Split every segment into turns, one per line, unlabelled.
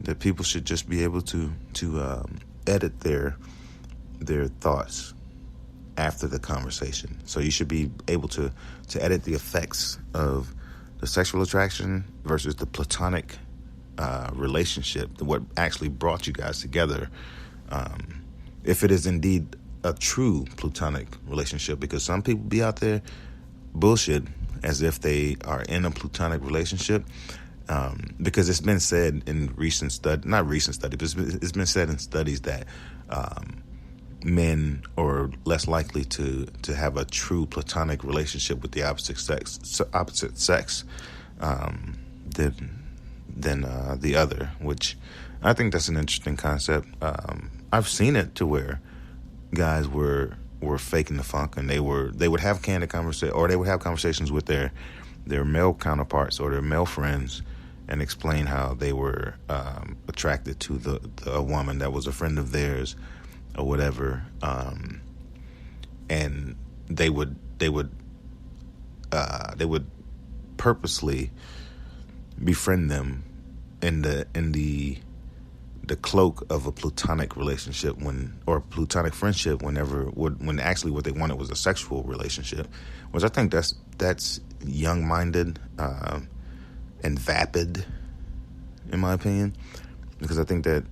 that people should just be able to edit their thoughts after the conversation. So you should be able to edit the effects of the sexual attraction versus the platonic relationship, what actually brought you guys together, if it is indeed a true platonic relationship. Because some people be out there bullshit as if they are in a platonic relationship, because it's been said in not recent study, but it's been said in studies that men are less likely to have a true platonic relationship with the opposite sex than the other, which I think that's an interesting concept. I've seen it to where guys were faking the funk, and they would have candid conversation, or they would have conversations with their male counterparts or their male friends, and explain how they were attracted to a woman that was a friend of theirs or whatever, and they would purposely befriend them in the cloak of a platonic relationship or platonic friendship when actually what they wanted was a sexual relationship, which I think that's young-minded and vapid, in my opinion, because I think that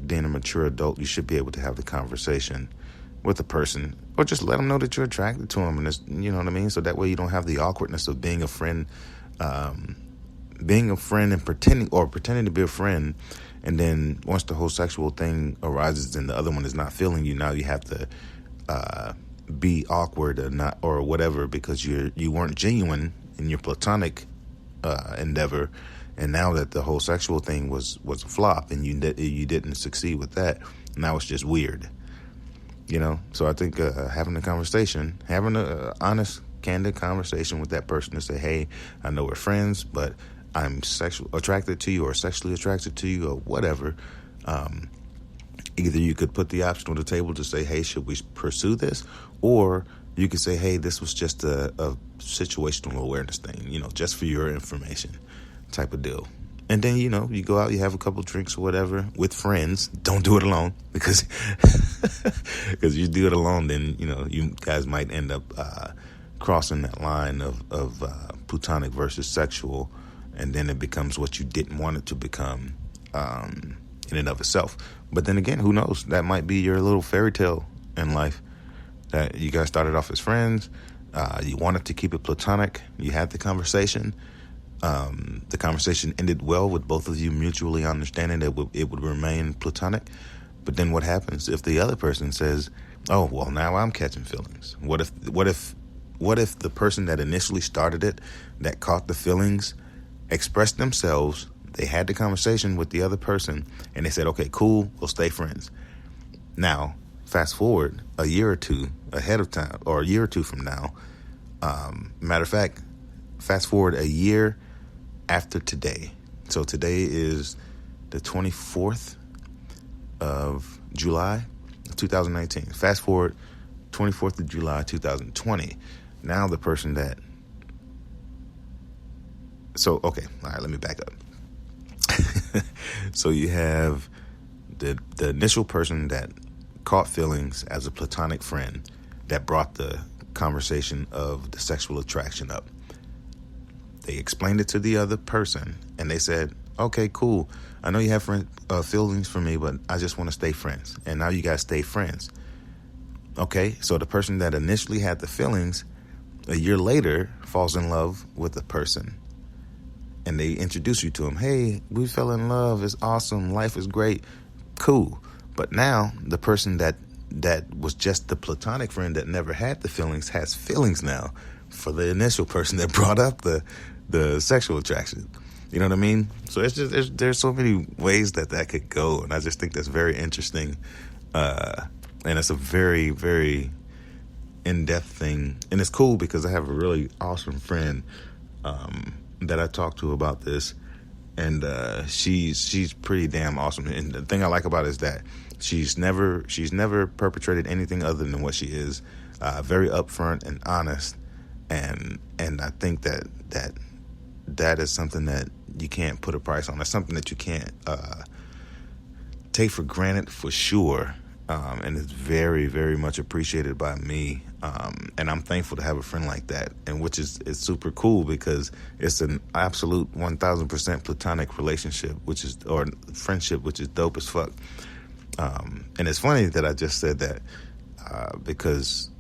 being a mature adult, you should be able to have the conversation with a person, or just let them know that you're attracted to them, and you know what I mean. So that way you don't have the awkwardness of being a friend and pretending to be a friend, and then once the whole sexual thing arises and the other one is not feeling you, now you have to be awkward or whatever, because you weren't genuine in your platonic endeavor, and now that the whole sexual thing was a flop and you didn't succeed with that, now it's just weird, you know. So I think having an honest, candid conversation with that person to say, hey, I know we're friends, but I'm sexually attracted to you or sexually attracted to you or whatever. Either you could put the option on the table to say, hey, should we pursue this? Or you could say, hey, this was just a situational awareness thing, you know, just for your information type of deal. And then, you know, you go out, you have a couple drinks or whatever with friends. Don't do it alone, because you do it alone, then, you know, you guys might end up crossing that line of platonic versus sexual, and then it becomes what you didn't want it to become in and of itself. But then again, who knows? That might be your little fairy tale in life, that you guys started off as friends. You wanted to keep it platonic. You had the conversation. The conversation ended well with both of you mutually understanding that it would remain platonic. But then what happens if the other person says, oh, well, now I'm catching feelings? What if the person that initially started it, that caught the feelings, expressed themselves, they had the conversation with the other person, and they said, okay, cool, we'll stay friends. Now, fast forward a year or two ahead of time, or a year or two from now. Matter of fact, fast forward a year after today. So today is the 24th of July, 2019. Fast forward 24th of July, 2020. Now the person that... So, okay, all right, let me back up. So you have the initial person that caught feelings as a platonic friend that brought the conversation of the sexual attraction up. They explained it to the other person, and they said, okay, cool. I know you have feelings for me, but I just want to stay friends. And now you guys stay friends. Okay, so the person that initially had the feelings, a year later, falls in love with the person. And they introduce you to him. Hey, we fell in love. It's awesome. Life is great. Cool. But now the person that was just the platonic friend that never had the feelings has feelings now for the initial person that brought up the sexual attraction. You know what I mean? So it's just there's so many ways that could go, and I just think that's very interesting. And it's a very, very in-depth thing, and it's cool because I have a really awesome friend that I talked to about this, and she's pretty damn awesome. And the thing I like about it is that she's never perpetrated anything other than what she is, very upfront and honest, and I think that is something that you can't put a price on. That's something that you can't take for granted for sure. And it's very, very much appreciated by me. And I'm thankful to have a friend like that, and which is super cool because it's an absolute 1000% platonic relationship, or friendship, which is dope as fuck. And it's funny that I just said that because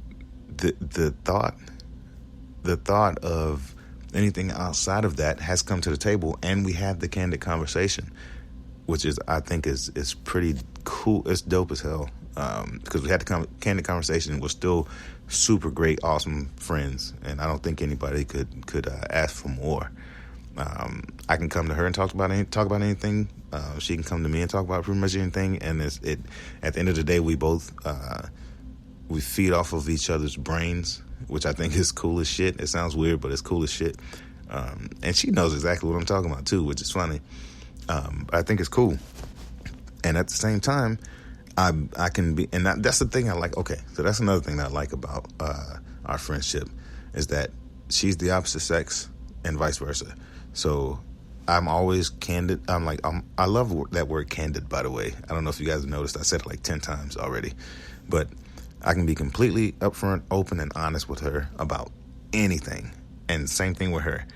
the thought of anything outside of that has come to the table, and we have the candid conversation, which I think is pretty cool. It's dope as hell because we had the candid conversation and we're still super great, awesome friends, and I don't think anybody could ask for more. I can come to her and talk about anything. She can come to me and talk about pretty much anything, and at the end of the day, we both we feed off of each other's brains, which I think is cool as shit. It sounds weird, but it's cool as shit. And she knows exactly what I'm talking about too, which is funny. But I think it's cool. And at the same time, I can be, and that's the thing I like. Okay, so that's another thing that I like about our friendship is that she's the opposite sex and vice versa. So I'm always candid. I love that word candid, by the way. I don't know if you guys have noticed. I said it like 10 times already. But I can be completely upfront, open, and honest with her about anything. And same thing with her.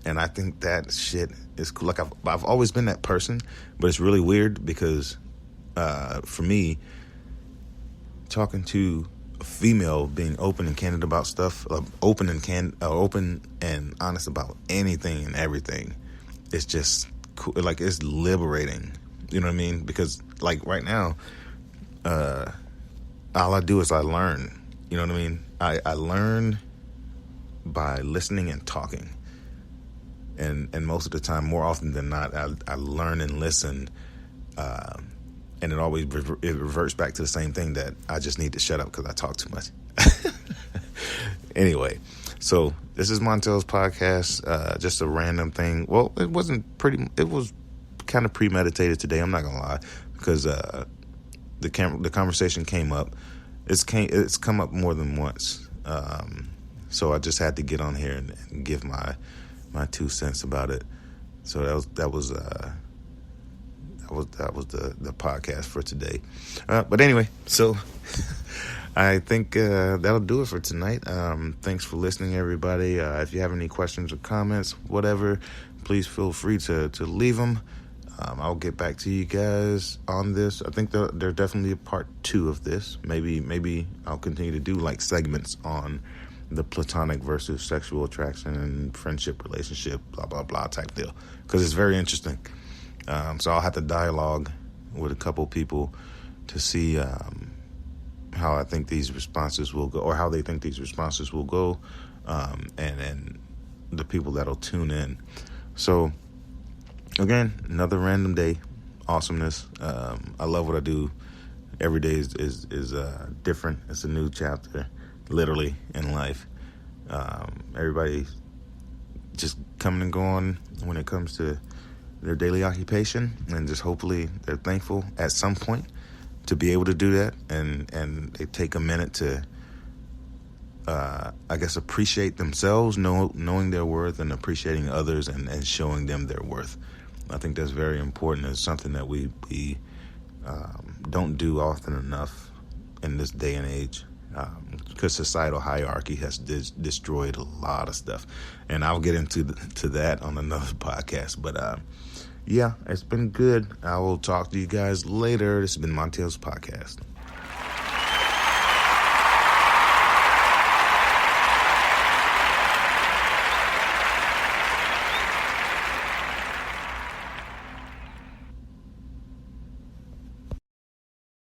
And I think that shit is cool. Like I've always been that person, but it's really weird because for me, talking to a female, being open and candid about stuff, open and honest about anything and everything, it's just cool. Like it's liberating. You know what I mean? Because like right now, all I do is I learn. You know what I mean? I learn by listening and talking. And most of the time, more often than not, I learn and listen, and it always reverts back to the same thing, that I just need to shut up because I talk too much. Anyway, so this is Montel's podcast, just a random thing. Well, it was kind of premeditated today, I'm not going to lie, because the conversation came up. It's come up more than once. So I just had to get on here and give my 2 cents about it. So that was the podcast for today. But anyway, so I think that'll do it for tonight. Thanks for listening, everybody. If you have any questions or comments, whatever, please feel free to leave them. I'll get back to you guys on this. I think there's definitely a part 2 of this. Maybe I'll continue to do like segments on the platonic versus sexual attraction and friendship relationship, blah, blah, blah type deal. Because it's very interesting. So I'll have to dialogue with a couple people to see how I think these responses will go, or how they think these responses will go, and the people that'll tune in. So, again, another random day. Awesomeness. I love what I do. Every day is different. It's a new chapter, literally, in life. Everybody just coming and going when it comes to their daily occupation, and just hopefully they're thankful at some point to be able to do that, and they take a minute to I guess appreciate themselves, knowing their worth, and appreciating others, and showing them their worth. I think that's very important. It's something that we don't do often enough in this day and age, because societal hierarchy has destroyed a lot of stuff, and I'll get into that on another podcast. But yeah, it's been good. I will talk to you guys later. This has been Montel's podcast.